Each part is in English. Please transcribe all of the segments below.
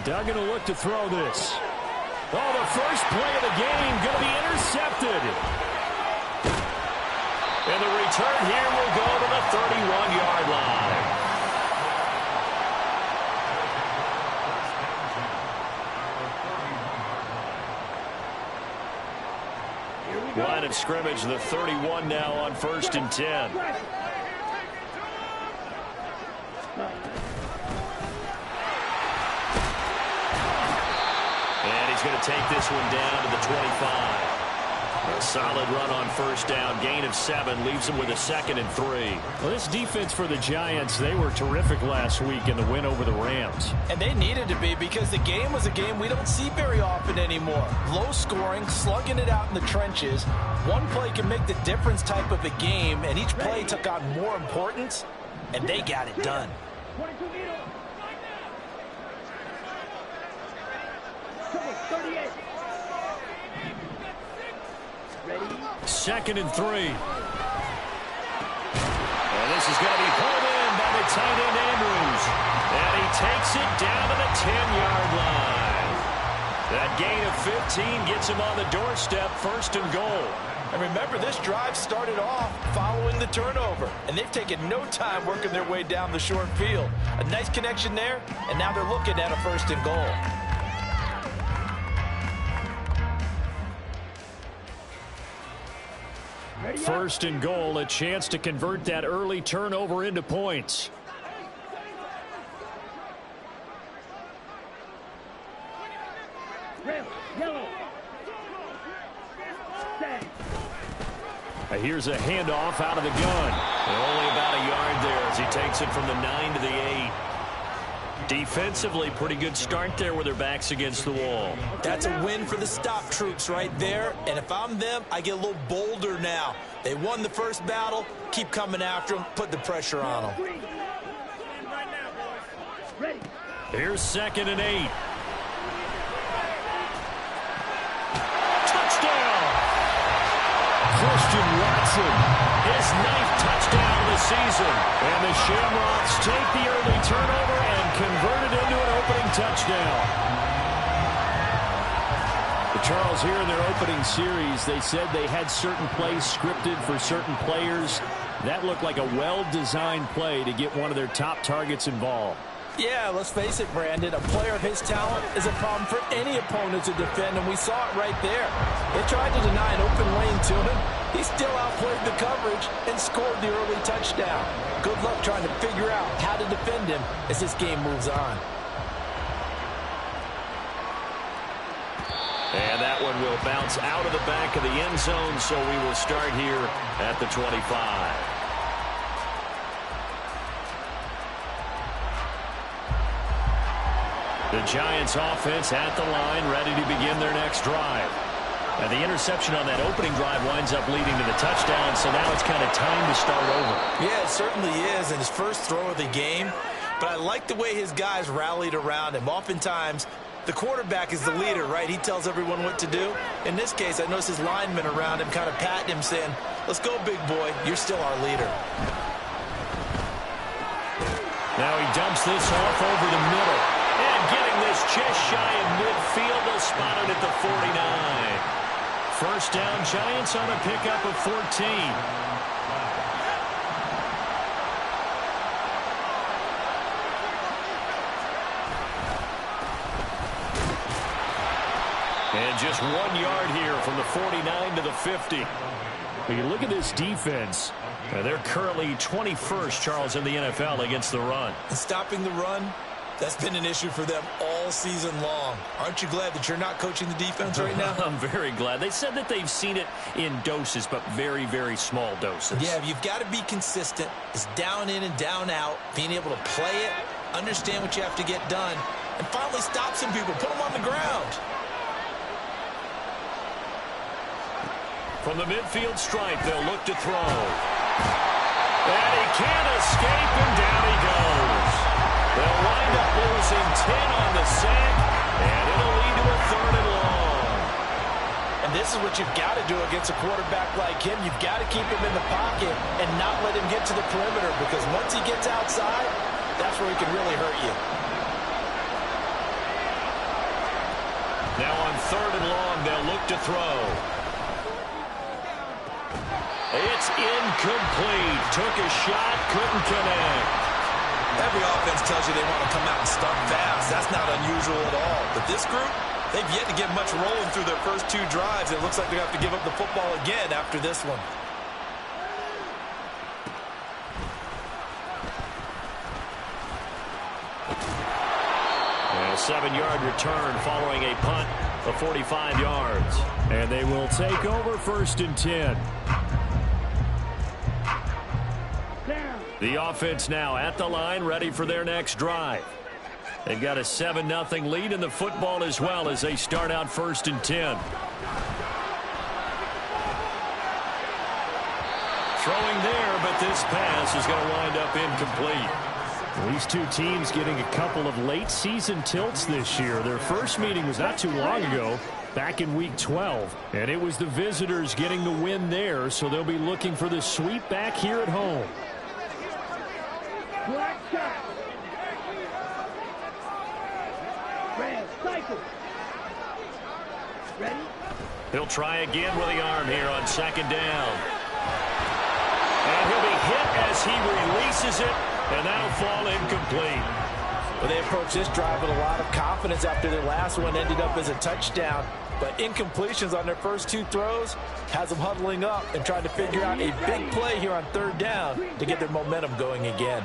Duggan will look to throw this. Oh, the first play of the game going to be intercepted. And the return here will go to the 31-yard line. Line of scrimmage, the 31 now on 1st and 10. And he's going to take this one down to the 25. A solid run on 1st down. Gain of 7 leaves him with a 2nd and 3. Well, this defense for the Giants, they were terrific last week in the win over the Rams. And they needed to be, because the game was a game we don't see very often anymore. Low scoring, slugging it out in the trenches. One play can make the difference type of a game, and each play took on more importance, and they got it done. 2nd and 3. And this is going to be pulled in by the tight end Andrews. And he takes it down to the 10-yard line. That gain of 15 gets him on the doorstep, 1st and goal. And remember, this drive started off following the turnover, and they've taken no time working their way down the short field. A nice connection there, and now they're looking at a 1st and goal. First and goal, a chance to convert that early turnover into points. Here's a handoff out of the gun. And only about a yard there as he takes it from the 9 to the 8. Defensively, pretty good start there with their backs against the wall. That's a win for the stop troops right there. And if I'm them, I get a little bolder now. They won the first battle. Keep coming after them. Put the pressure on them. Here's 2nd and 8. Christian Watson, his 9th touchdown of the season. And the Shamrocks take the early turnover and convert it into an opening touchdown. Charles, here in their opening series, they said they had certain plays scripted for certain players. That looked like a well-designed play to get one of their top targets involved. Yeah, let's face it, Brandon. A player of his talent is a problem for any opponent to defend, and we saw it right there. They tried to deny an open lane to him. He still outplayed the coverage and scored the early touchdown. Good luck trying to figure out how to defend him as this game moves on. And that one will bounce out of the back of the end zone, so we will start here at the 25. The Giants offense at the line, ready to begin their next drive. And the interception on that opening drive winds up leading to the touchdown, so now it's kind of time to start over. Yeah, it certainly is, and his first throw of the game. But I like the way his guys rallied around him. Oftentimes, the quarterback is the leader, right? He tells everyone what to do. In this case, I noticed his linemen around him kind of patting him, saying, "Let's go, big boy. You're still our leader." Now he dumps this off over the middle. And getting this just shy of midfield, they'll spot it at the 49. First down, Giants on a pickup of 14. And just 1 yard here from the 49 to the 50. When you look at this defense, they're currently 21st, Charles, in the NFL against the run. And stopping the run, that's been an issue for them all season long. Aren't you glad that you're not coaching the defense right now? I'm very glad. They said that they've seen it in doses, but very, very small doses. Yeah, you've got to be consistent. It's down in and down out, being able to play it, understand what you have to get done, and finally stop some people, put them on the ground. From the midfield stripe, they'll look to throw. And he can't escape, and down he goes. They'll wind up losing 10 on the sack, and it'll lead to a 3rd and long. And this is what you've got to do against a quarterback like him. You've got to keep him in the pocket and not let him get to the perimeter, because once he gets outside, that's where he can really hurt you. Now on 3rd and long, they'll look to throw. It's incomplete. Took a shot, couldn't connect. Every offense tells you they want to come out and start fast. That's not unusual at all. But this group, they've yet to get much rolling through their first 2 drives. It looks like they have to give up the football again after this one. A 7-yard return following a punt of 45 yards. And they will take over 1st and 10. The offense now at the line, ready for their next drive. They've got a 7-0 lead in the football as well as they start out 1st and 10. Throwing there, but this pass is going to wind up incomplete. These two teams getting a couple of late season tilts this year. Their first meeting was not too long ago, back in week 12. And it was the visitors getting the win there, so they'll be looking for the sweep back here at home. He'll try again with the arm here on 2nd down. And he'll be hit as he releases it, and that'll fall incomplete. Well, they approached this drive with a lot of confidence after their last one ended up as a touchdown. But incompletions on their first 2 throws has them huddling up and trying to figure out a big play here on 3rd down to get their momentum going again.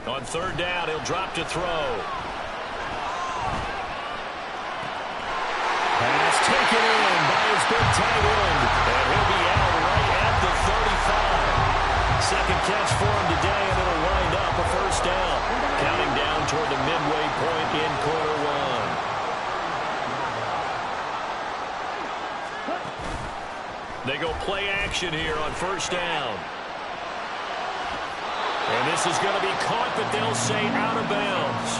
On 3rd down, he'll drop to throw. Pass taken in by his big tight end. And he'll be out right at the 35. Second catch for him today, and it'll wind up a 1st down. Counting down toward the midway point in quarter 1. They go play action here on 1st down. And this is going to be caught, but they'll say out of bounds.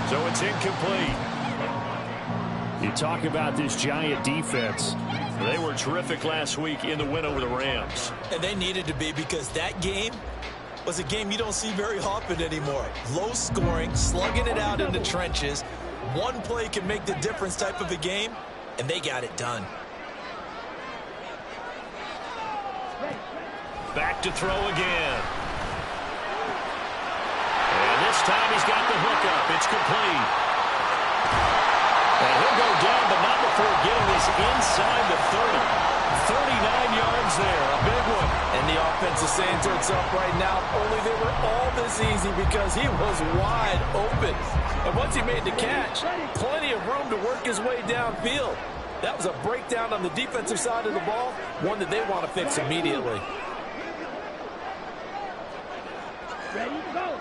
So it's incomplete. You talk about this Giant defense. They were terrific last week in the win over the Rams. And they needed to be, because that game was a game you don't see very often anymore. Low scoring, slugging it out in the trenches. One play can make the difference type of a game, and they got it done. Back to throw again. And this time he's got the hookup. It's complete. And he'll go down, but not before getting this inside the 30. 39 yards there, a big one. And the offense is saying to itself right now, only they were all this easy because he was wide open. And once he made the catch, plenty of room to work his way downfield. That was a breakdown on the defensive side of the ball, one that they want to fix immediately. Ready to go.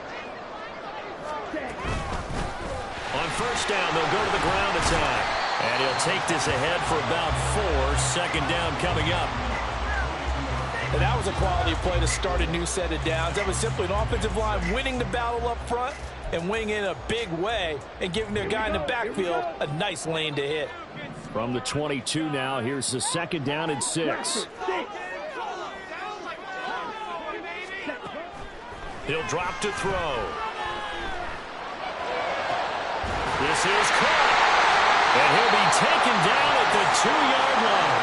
On 1st down, they'll go to the ground attack. And he'll take this ahead for about 4. 2nd down coming up. And that was a quality play to start a new set of downs. That was simply an offensive line winning the battle up front and winning in a big way and giving their guy in the backfield a nice lane to hit. From the 22 now, here's the 2nd down and 6. He'll drop to throw. This is caught. And he'll be taken down at the 2-yard line.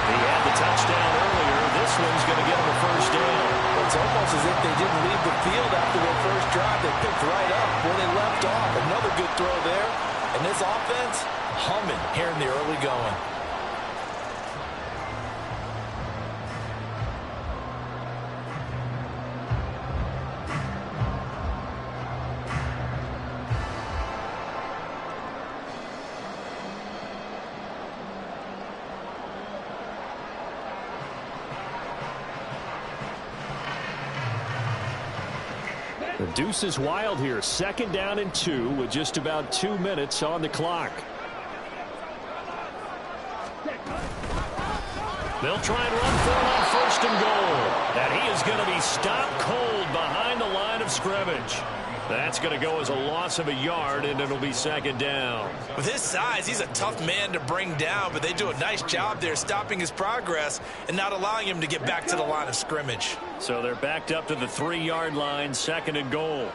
He had the touchdown earlier. This one's going to get him a 1st down. It's almost as if they didn't leave the field after their first drive. They picked right up where they left off. Another good throw there. And this offense humming here in the early going. The deuce is wild here. 2nd down and 2 with just about 2 minutes on the clock. They'll try and run for it on 1st and goal. And he is going to be stopped cold behind the line of scrimmage. That's going to go as a loss of a yard, and it'll be second down. With his size, he's a tough man to bring down, but they do a nice job there stopping his progress and not allowing him to get back to the line of scrimmage. So they're backed up to the 3-yard line, second and goal.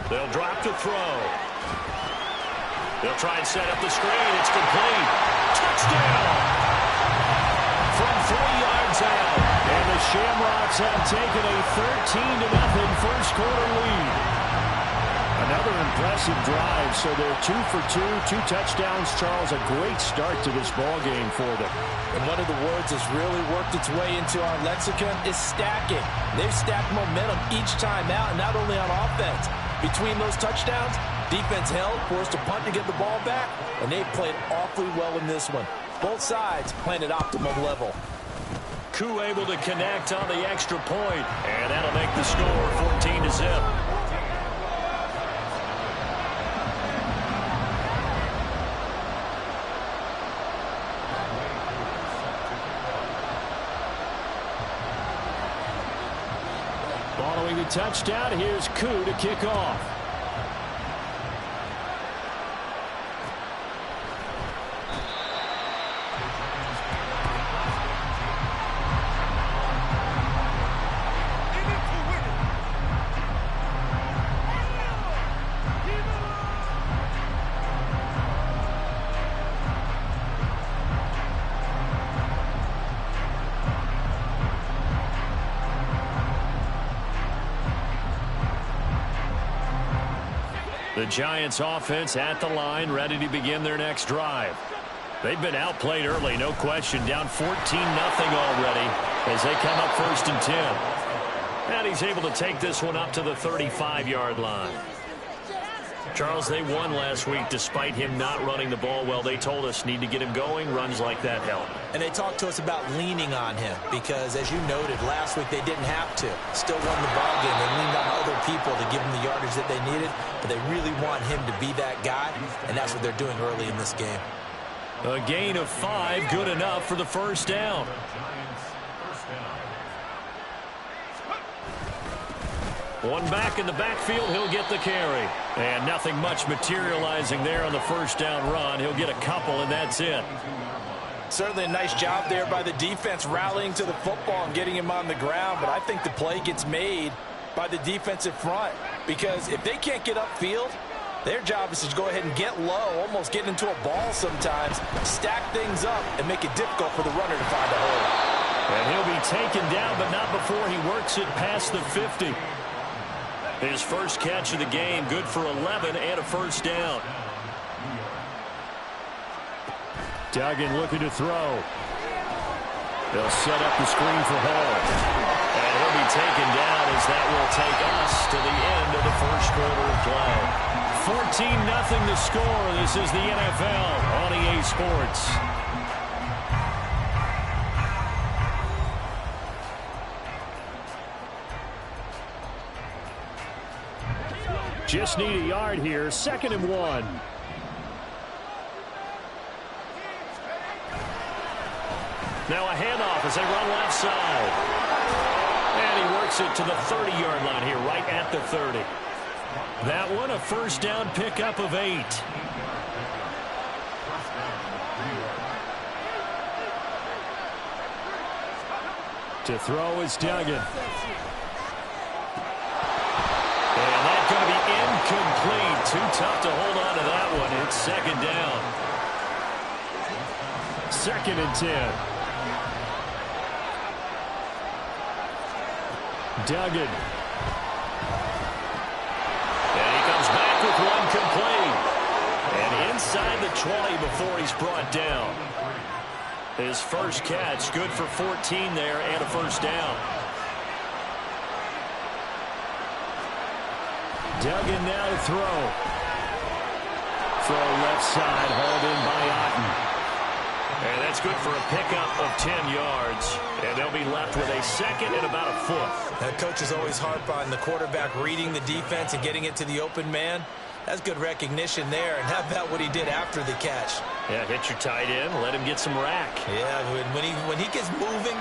They'll drop to throw. They'll try and set up the screen. It's complete. Touchdown! From 3 yards out. And the Shamrocks have taken a 13-0 first quarter lead. Another impressive drive. So they're 2 for 2 touchdowns. Charles, a great start to this ball game for them. And one of the words that's really worked its way into our lexicon is stacking. They've stacked momentum each time out, and not only on offense. Between those touchdowns, defense held, forced a punt to get the ball back, and they played awfully well in this one. Both sides playing at optimum level. Koo able to connect on the extra point, and that'll make the score 14-0. Following the touchdown, here's Koo to kick off. The Giants offense at the line, ready to begin their next drive. They've been outplayed early, no question. Down 14-0 already as they come up 1st and 10. And he's able to take this one up to the 35-yard line. Charles, they won last week despite him not running the ball well. They told us need to get him going. Runs like that help. And they talked to us about leaning on him because, as you noted, last week they didn't have to. Still won the ball game. They leaned on other people to give them the yardage that they needed, but they really want him to be that guy, and that's what they're doing early in this game. A gain of 5, good enough for the first down. One back in the backfield, he'll get the carry. And nothing much materializing there on the first down run. He'll get a couple, and that's it. Certainly a nice job there by the defense rallying to the football and getting him on the ground, but I think the play gets made by the defensive front because if they can't get upfield, their job is to go ahead and get low, almost get into a ball sometimes, stack things up, and make it difficult for the runner to find a hole. And he'll be taken down, but not before he works it past the 50. His first catch of the game, good for 11 and a first down. Duggan looking to throw. They'll set up the screen for Hall. And he'll be taken down as that will take us to the end of the first quarter of play. 14-0 the score. This is the NFL on EA Sports. Just need a yard here. 2nd and 1. Now a handoff as they run left side. And he works it to the 30-yard line here, right at the 30. That one a first down pickup of 8. To throw is Duggan. And that's going to be incomplete. Too tough to hold on to that one. It's 2nd down. 2nd and 10. Duggan. And he comes back with one complete. And inside the 20 before he's brought down. His first catch, good for 14 there and a first down. Duggan now to throw. Throw left side, hauled in by Otten. And that's good for a pickup of 10 yards. And they'll be left with a 2nd and about a 4th. Coaches always harp on the quarterback reading the defense and getting it to the open man. That's good recognition there. And how about what he did after the catch? Yeah, hit your tight end, let him get some rack. Yeah, when he gets moving,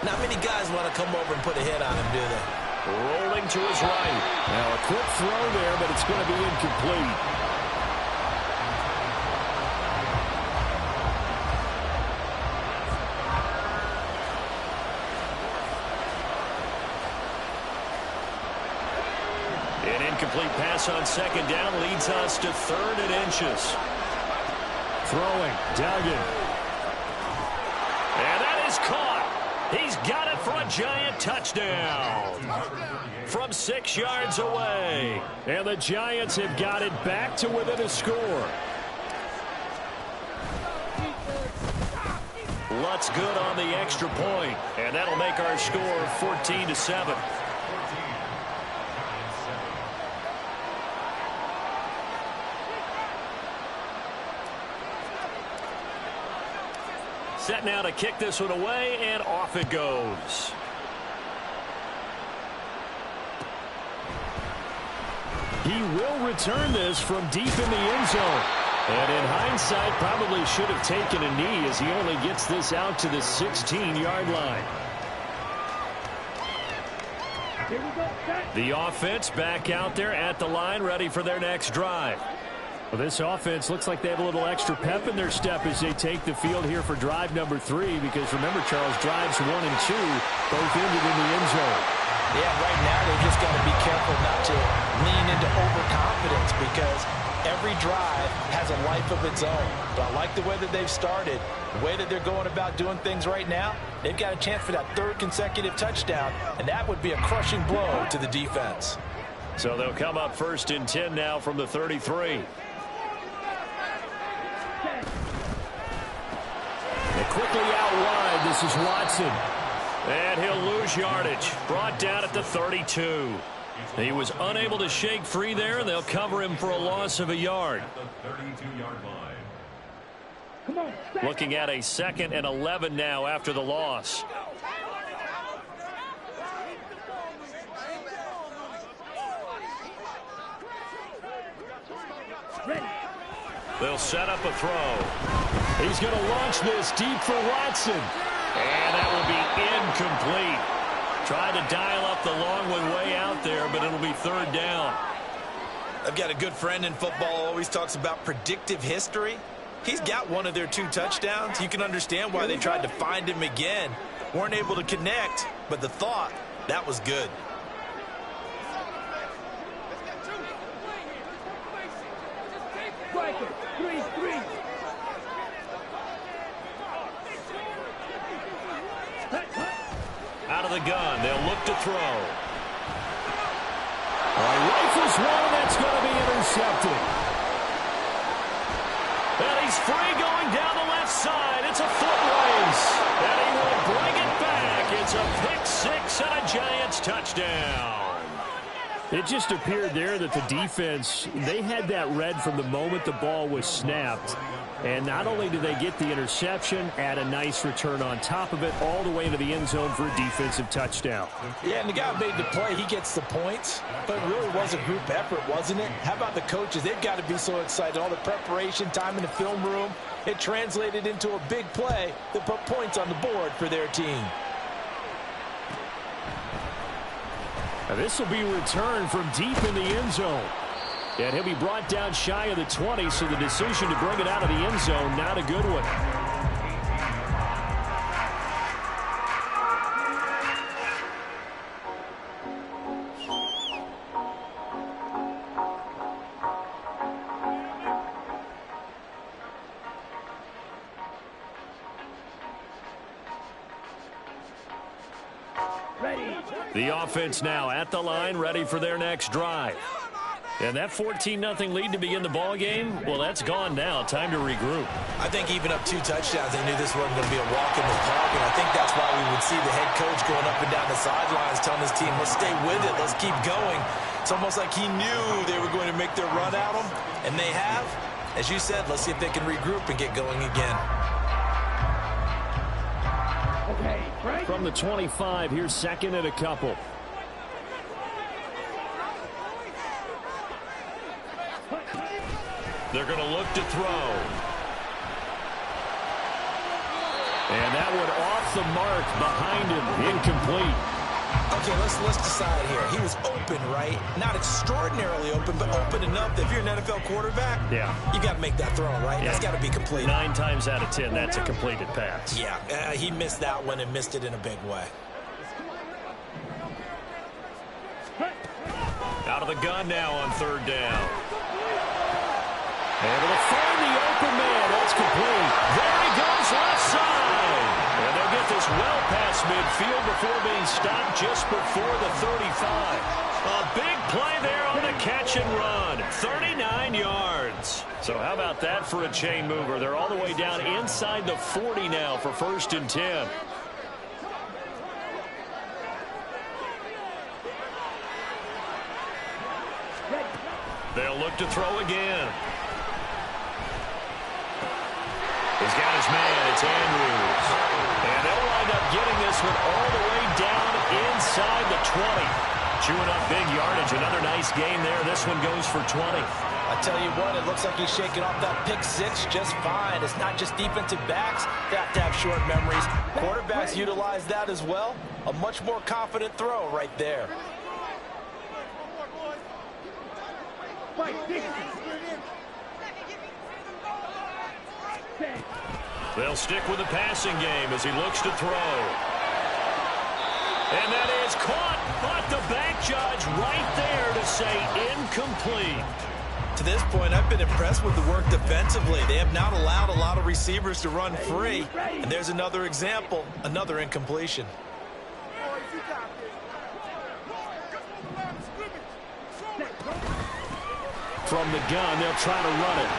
not many guys want to come over and put a hit on him, do they? rolling to his right. Now a quick throw there, but it's going to be incomplete. An incomplete pass on second down leads us to 3rd and inches. Throwing, Duggan. And that is caught. He's got it for a giant touchdown from 6 yards away. And the Giants have got it back to within a score. Lutz good on the extra point, and that'll make our score 14-7. Set now to kick this one away, and off it goes. He will return this from deep in the end zone. And in hindsight, probably should have taken a knee as he only gets this out to the 16-yard line. The offense back out there at the line, ready for their next drive. Well, this offense looks like they have a little extra pep in their step as they take the field here for drive number 3, because remember, Charles, drives 1 and 2 both ended in the end zone. Yeah, right now they just got to be careful not to lean into overconfidence, because every drive has a life of its own. But I like the way that they've started, the way that they're going about doing things right now. They've got a chance for that 3rd consecutive touchdown, and that would be a crushing blow to the defense. So they'll come up 1st and 10 now from the 33. And quickly out wide, this is Watson. And he'll lose yardage. Brought down at the 32. He was unable to shake free there, and they'll cover him for a loss of a yard. Looking at a 2nd and 11 now after the loss. They'll set up a throw. He's going to launch this deep for Watson. And that will be incomplete. Tried to dial up the long one way out there, but it'll be 3rd down. I've got a good friend in football, always talks about predictive history. He's got one of their 2 touchdowns. You can understand why they tried to find him again. Weren't able to connect, but the thought, that was good. Out of the gun, they'll look to throw. Rifles one, that's going to be intercepted. And he's free going down the left side. It's a foot race. And he will bring it back. It's a pick 6 and a Giants touchdown. It just appeared there that the defense, they had that read from the moment the ball was snapped. And not only did they get the interception, add a nice return on top of it, all the way into the end zone for a defensive touchdown. Yeah, and the guy who made the play, he gets the points. But it really was a group effort, wasn't it? How about the coaches? They've got to be so excited. All the preparation time in the film room, it translated into a big play that put points on the board for their team. Now this will be returned from deep in the end zone. And he'll be brought down shy of the 20, so the decision to bring it out of the end zone, not a good one. The offense now at the line, ready for their next drive. And that 14-0 lead to begin the ball game, well, that's gone now. Time to regroup. I think even up 2 touchdowns, they knew this wasn't going to be a walk in the park, and I think that's why we would see the head coach going up and down the sidelines telling his team, let's stay with it, let's keep going. It's almost like he knew they were going to make their run at him, and they have. As you said, let's see if they can regroup and get going again. From the 25, here's 2nd and a couple. They're going to look to throw. And that one off the mark behind him. Incomplete. Okay, let's decide here. He was open, right? Not extraordinarily open, but open enough that if you're an NFL quarterback, you got to make that throw, right? Yeah. That's got to be completed. 9 times out of 10, that's a completed pass. Yeah, he missed that one and missed it in a big way. Out of the gun now on 3rd down. Able to find the open man. That's complete. There he goes, left side. And they'll get this well past midfield before being stopped just before the 35. A big play there on the catch and run. 39 yards. So how about that for a chain mover? They're all the way down inside the 40 now for 1st and 10. They'll look to throw again. He's got his man. It's Andrews. And they'll wind up getting this one all the way down inside the 20. Chewing up big yardage. Another nice gain there. This one goes for 20. I tell you what, it looks like he's shaking off that pick 6 just fine. It's not just defensive backs that have to have short memories. Quarterbacks utilize that as well. A much more confident throw right there. They'll stick with the passing game as he looks to throw. And that is caught, but the back judge right there to say incomplete. To this point, I've been impressed with the work defensively. They have not allowed a lot of receivers to run free. And there's another example, another incompletion. From the gun, they'll try to run it.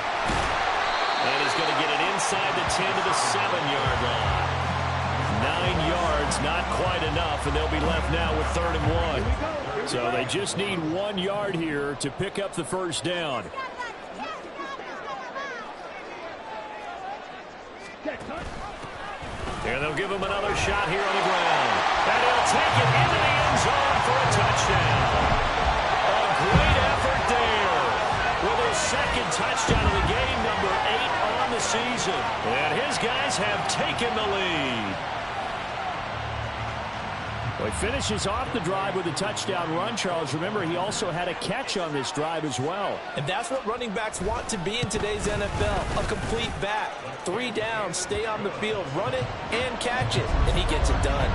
And he's going to get it inside the 10 to the 7-yard line. 9 yards, not quite enough, and they'll be left now with 3rd and 1. So they just need 1 yard here to pick up the 1st down. And they'll give him another shot here on the ground. And he'll take it into the end zone for a touchdown. A great effort there with his 2nd touchdown of the game, number 8 on the season. And his guys have taken the lead. Well, he finishes off the drive with a touchdown run, Charles. Remember, he also had a catch on this drive as well. And that's what running backs want to be in today's NFL, a complete back. 3 downs, stay on the field, run it, and catch it. And he gets it done.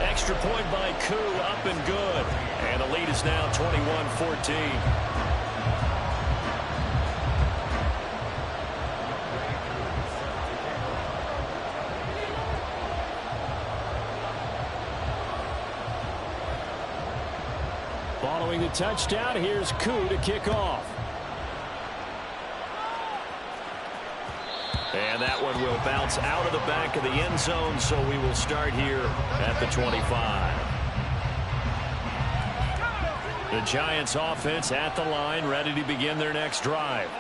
Extra point by Koo, up and good. And the lead is now 21-14. Following the touchdown, here's Koo to kick off. And that one will bounce out of the back of the end zone, so we will start here at the 25. The Giants offense at the line, ready to begin their next drive.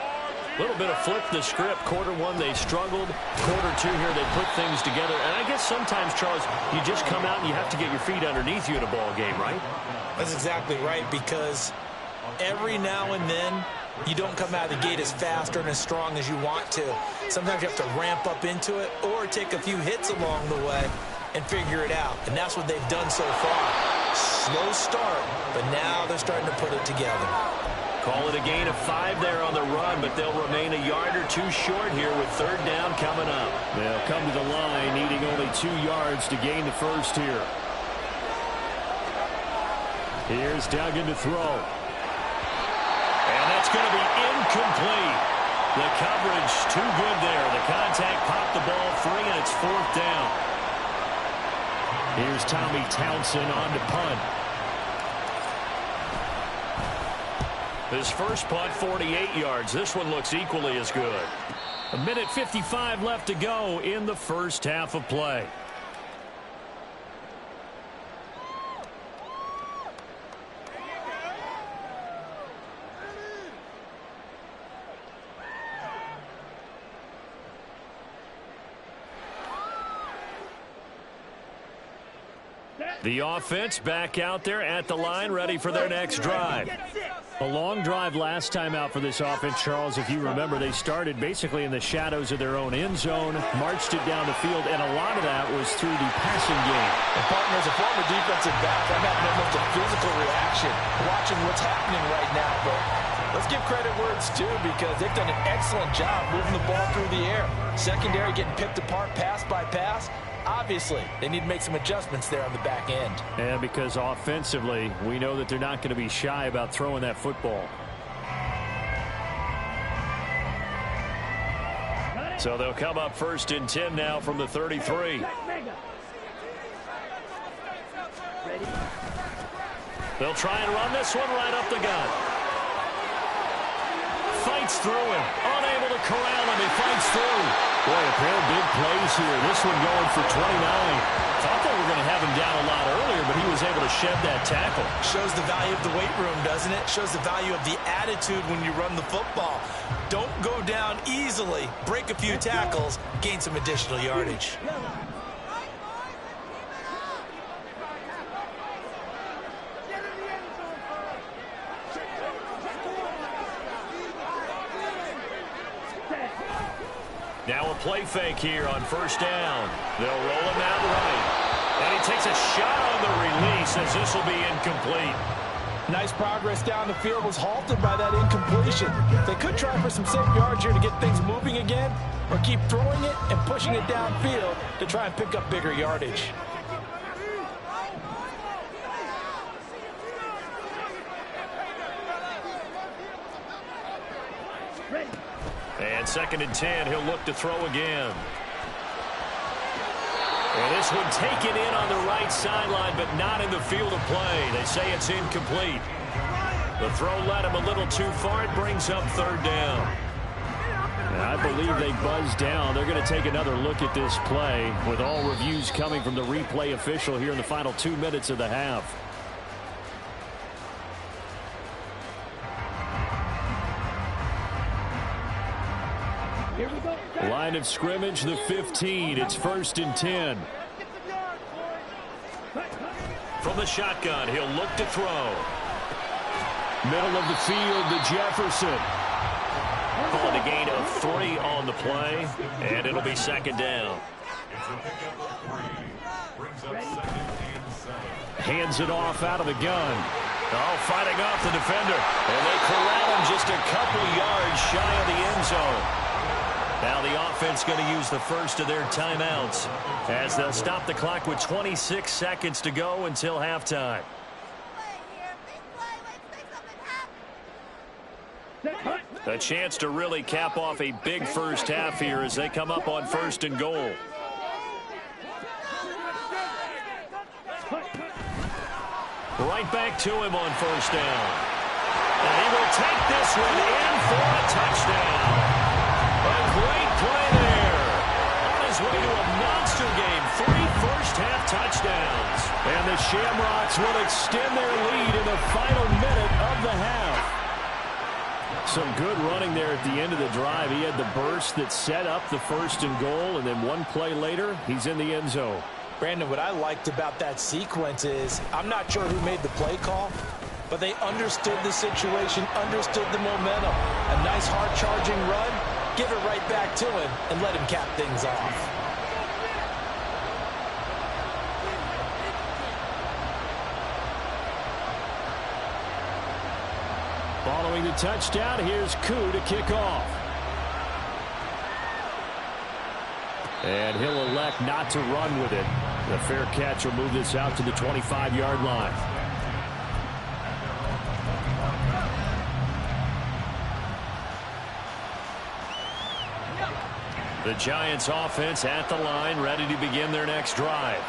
A little bit of flip the script. Quarter 1, they struggled. Quarter 2 here, they put things together. And I guess sometimes, Charles, you just come out and you have to get your feet underneath you in a ball game, right? That's exactly right, because every now and then you don't come out of the gate as fast or as strong as you want to. Sometimes you have to ramp up into it or take a few hits along the way and figure it out. And that's what they've done so far. Slow start, but now they're starting to put it together. Call it a gain of 5 there on the run, but they'll remain a yard or 2 short here with 3rd down coming up. They'll come to the line needing only 2 yards to gain the first here. Here's Duggan to throw. And that's going to be incomplete. The coverage too good there. The contact popped the ball free, and it's 4th down. Here's Tommy Townsend on to punt. His first punt, 48 yards. This one looks equally as good. 1:55 left to go in the first half of play. The offense back out there at the line, ready for their next drive. A long drive last time out for this offense, Charles. If you remember, they started basically in the shadows of their own end zone, marched it down the field, and a lot of that was through the passing game. And partner, as a former defensive back, I'm having almost a physical reaction watching what's happening right now. But let's give credit where it's due, because they've done an excellent job moving the ball through the air. Secondary getting picked apart pass by pass. Obviously, they need to make some adjustments there on the back end. And because offensively, we know that they're not going to be shy about throwing that football. So they'll come up 1st and 10 now from the 33. They'll try and run this one right up the gut. Fights through him. Unable to corral him. He fights through. Boy, a pair of big plays here. This one going for 29. Thought they were going to have him down a lot earlier, but he was able to shed that tackle. Shows the value of the weight room, doesn't it? Shows the value of the attitude when you run the football. Don't go down easily. Break a few tackles. Gain some additional yardage. Now a play fake here on 1st down. They'll roll him out right. And he takes a shot on the release as this will be incomplete. Nice progress down the field, was halted by that incompletion. They could try for some safe yards here to get things moving again, or keep throwing it and pushing it downfield to try and pick up bigger yardage. And 2nd and 10, he'll look to throw again. And this one taken in on the right sideline, but not in the field of play. They say it's incomplete. The throw led him a little too far. It brings up 3rd down. And I believe they buzzed down. They're going to take another look at this play, with all reviews coming from the replay official here in the final 2 minutes of the half. Line of scrimmage, the 15. It's 1st and 10. From the shotgun, he'll look to throw. Middle of the field to Jefferson. Calling a gain of 3 on the play, and it'll be 2nd down. Hands it off out of the gun. Oh, fighting off the defender. And they corral him just a couple yards shy of the end zone. Now the offense going to use the first of their timeouts as they'll stop the clock with 26 seconds to go until halftime. A chance to really cap off a big first half here as they come up on 1st and goal. Right back to him on 1st down. And he will take this one in for a touchdown. A great play there. On his way to a monster game. 3 first-half touchdowns. And the Shamrocks will extend their lead in the final minute of the half. Some good running there at the end of the drive. He had the burst that set up the 1st and goal, and then one play later, he's in the end zone. Brandon, what I liked about that sequence is, I'm not sure who made the play call, but they understood the situation, understood the momentum. A nice hard-charging run. Give it right back to him and let him cap things off. Following the touchdown, here's Koo to kick off. And he'll elect not to run with it. The fair catch will move this out to the 25-yard line. The Giants offense at the line, ready to begin their next drive.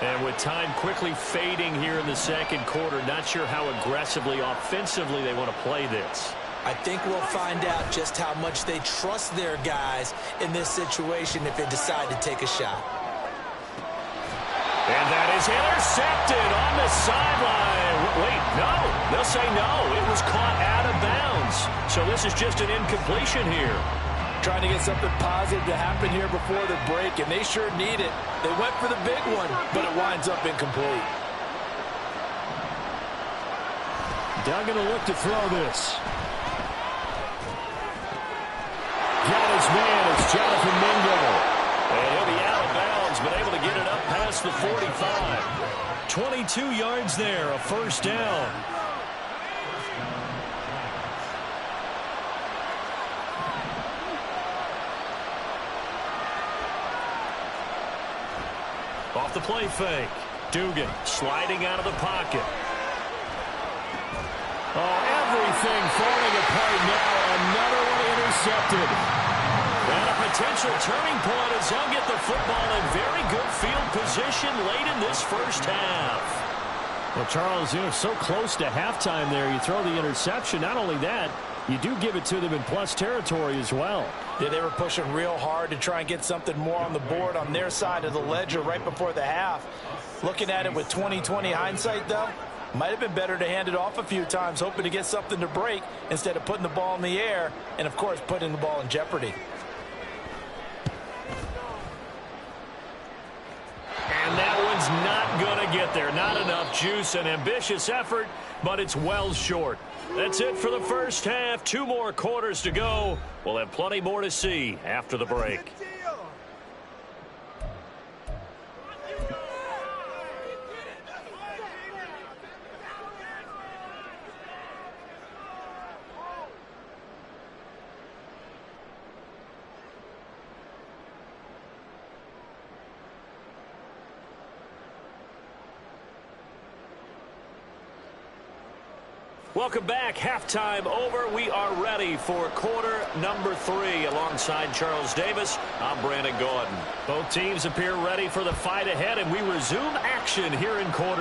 And with time quickly fading here in the 2nd quarter, not sure how aggressively, offensively they want to play this. I think we'll find out just how much they trust their guys in this situation if they decide to take a shot. And that is intercepted on the sideline. Wait, no. They'll say no. It was caught out of bounds. So this is just an incompletion here. trying to get something positive to happen here before the break, and they sure need it. They went for the big one, but it winds up incomplete. Doug going to look to throw this. Got his man. It's Jonathan Mingo. And he'll be out of bounds, but able to get it up past the 45. 22 yards there, a first down. Off the play fake. Dugan sliding out of the pocket. Oh, everything falling apart now. Another one intercepted. And a potential turning point as he'll get the football in very good field position late in this first half. Well, Charles, so close to halftime there. You throw the interception. Not only that, you do give it to them in plus territory as well. Yeah, they were pushing real hard to try and get something more on the board on their side of the ledger right before the half. Looking at it with 20/20 hindsight, though, might have been better to hand it off a few times, hoping to get something to break instead of putting the ball in the air and, of course, putting the ball in jeopardy. And that one's not going to get there. Not enough juice. An ambitious effort, but it's well short. That's it for the first half. 2 more quarters to go. We'll have plenty more to see after the break. Welcome back. Halftime over. We are ready for quarter number 3. Alongside Charles Davis, I'm Brandon Gordon. Both teams appear ready for the fight ahead, and we resume action here in quarter